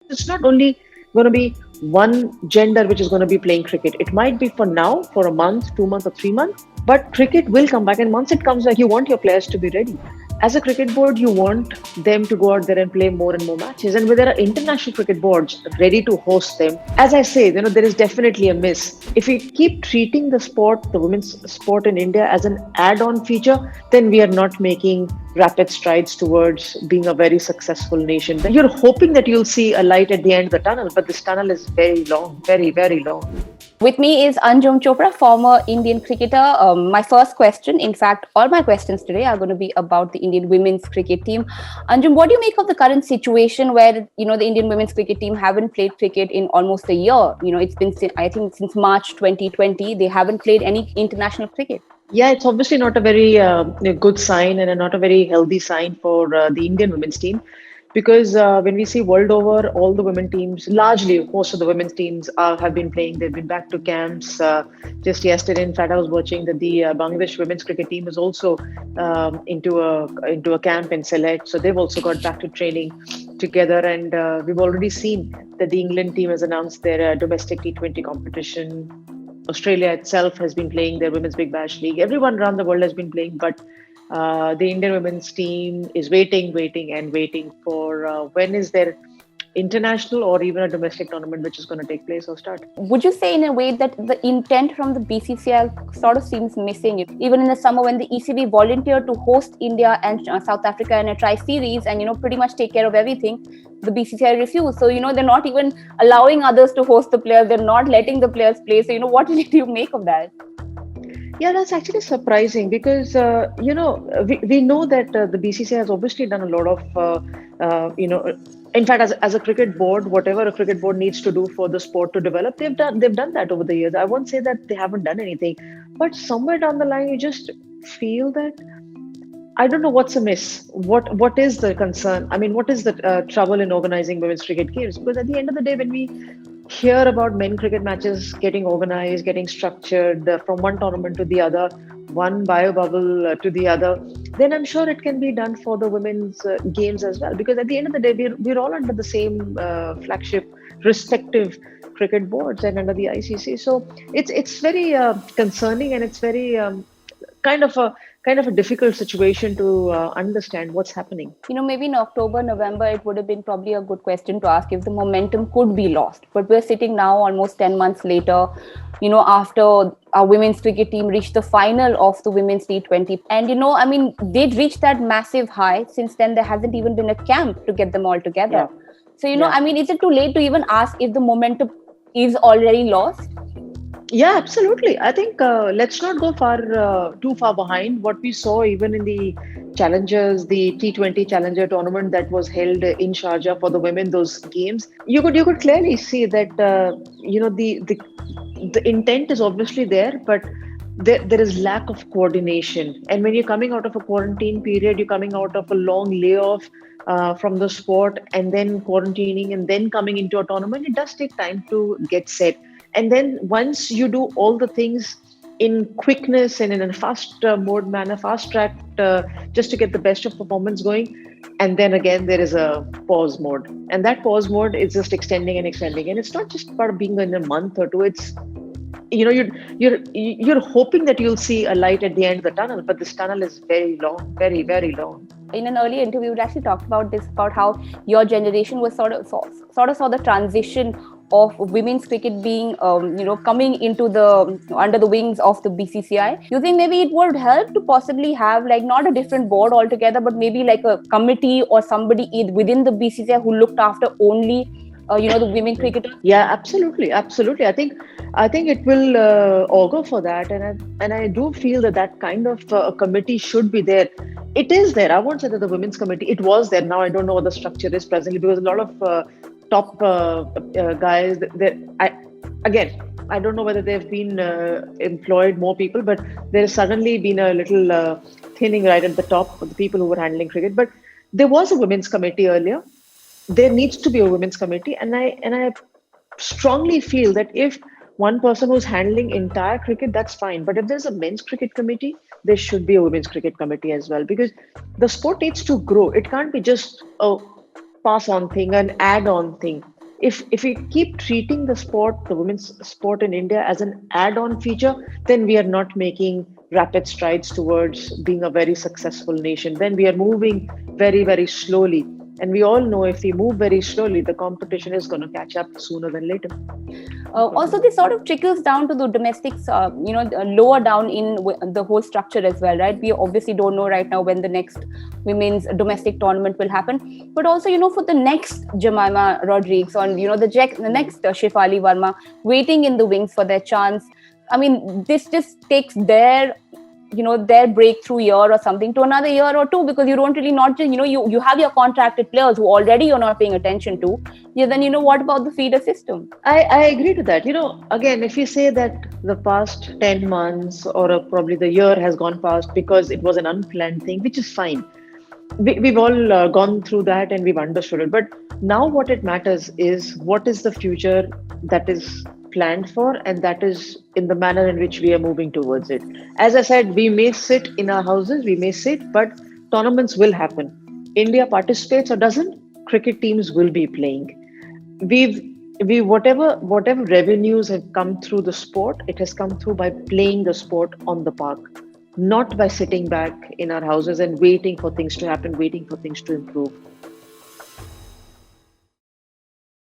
It's not only going to be one gender which is going to be playing cricket. It might be for now, for a month, 2 months, or 3 months, but cricket will come back. And once it comes back, you want your players to be ready. As a cricket board, you want them to go out there and play more and more matches. And when there are international cricket boards ready to host them, as I say, there is definitely a miss. If we keep treating the sport, the women's sport in India, as an add-on feature, then we are not making rapid strides towards being a very successful nation. You're hoping that you'll see a light at the end of the tunnel, but this tunnel is very long, very, very long. With me is Anjum Chopra, former Indian cricketer. My first question, in fact, all my questions today are going to be about the Indian women's cricket team. Anjum, what do you make of the current situation where, the Indian women's cricket team haven't played cricket in almost a year? It's been, I think, since March 2020, they haven't played any international cricket. Yeah, it's obviously not a very good sign and not a very healthy sign for the Indian women's team. Because when we see world over, all the women teams, largely most of the women's teams have been playing. They've been back to camps. Just yesterday, in fact, I was watching that the Bangladesh women's cricket team is also into a camp in Sylhet. So they've also got back to training together. And we've already seen that the England team has announced their domestic T20 competition. Australia itself has been playing their Women's Big Bash League. Everyone around the world has been playing, but the Indian women's team is waiting and waiting for when is their international or even a domestic tournament which is going to take place or start. Would you say in a way that the intent from the BCCI sort of seems missing? Even in the summer when the ECB volunteered to host India and South Africa in a tri-series and, pretty much take care of everything, the BCCI refused. So, they're not even allowing others to host the players. They're not letting the players play. So, what did you make of that? Yeah, that's actually surprising because, we know that the BCCI has obviously done a lot of, in fact, as a cricket board, whatever a cricket board needs to do for the sport to develop, they've done that over the years. I won't say that they haven't done anything, but somewhere down the line, you just feel that I don't know what's amiss. What is the concern? I mean, what is the trouble in organizing women's cricket games? Because at the end of the day, when we hear about men cricket matches getting organized, getting structured from one tournament to the other, one bio bubble to the other, then I'm sure it can be done for the women's games as well. Because at the end of the day, we're all under the same flagship, respective cricket boards and under the ICC. So it's very concerning and it's very kind of a difficult situation to understand what's happening. Maybe in October, November, it would have been probably a good question to ask if the momentum could be lost. But we're sitting now almost 10 months later, after our women's cricket team reached the final of the women's T20. And, they'd reached that massive high. Since then, there hasn't even been a camp to get them all together. Yeah. So, is it too late to even ask if the momentum is already lost? Yeah, absolutely. I think let's not go too far behind what we saw even in the Challengers, the T20 Challenger tournament that was held in Sharjah for the women. Those games, you could clearly see that the intent is obviously there, but there is lack of coordination. And when you're coming out of a quarantine period, you're coming out of a long layoff from the sport, and then quarantining, and then coming into a tournament. It does take time to get set. And then once you do all the things in quickness and in a fast mode manner, fast tracked, just to get the best of performance going, and then again there is a pause mode, and that pause mode is just extending and extending. And it's not just about being in a month or two. It's you're hoping that you'll see a light at the end of the tunnel, but this tunnel is very long, very, very long. In an earlier interview, we actually talked about this, about how your generation was sort of saw the transition of women's cricket being, coming into under the wings of the BCCI. You think maybe it would help to possibly have not a different board altogether, but maybe like a committee or somebody within the BCCI who looked after only, the women cricketers? Yeah, absolutely. I think it will augur for that, and I do feel that kind of a committee should be there. It is there. I won't say that the women's committee. It was there. Now I don't know what the structure is presently, because a lot of top guys. I don't know whether they've been employed more people, but there has suddenly been a little thinning right at the top of the people who were handling cricket. But there was a women's committee earlier. There needs to be a women's committee, and I strongly feel that if one person who's handling entire cricket, that's fine. But if there's a men's cricket committee, there should be a women's cricket committee as well, because the sport needs to grow. It can't be just a pass-on thing, an add-on thing. If we keep treating the sport, the women's sport in India, as an add-on feature, then we are not making rapid strides towards being a very successful nation. Then we are moving very, very slowly. And we all know if we move very slowly, the competition is going to catch up sooner than later. Also, this sort of trickles down to the domestics, lower down in the whole structure as well, right? We obviously don't know right now when the next women's domestic tournament will happen, but also, for the next Jemimah Rodrigues or, the next Shefali Verma waiting in the wings for their chance. I mean, this just takes their breakthrough year or something to another year or two, because you don't really not just, you have your contracted players who already you're not paying attention to. Yeah, then, what about the feeder system? I agree to that. Again, if you say that the past 10 months or probably the year has gone past because it was an unplanned thing, which is fine. We've all gone through that and we've understood it. But now what it matters is what is the future that is planned for, and that is in the manner in which we are moving towards it. As I said, we may sit in our houses, we may sit, but tournaments will happen. India participates or doesn't, cricket teams will be playing. We whatever revenues have come through the sport, it has come through by playing the sport on the park, not by sitting back in our houses and waiting for things to happen, waiting for things to improve.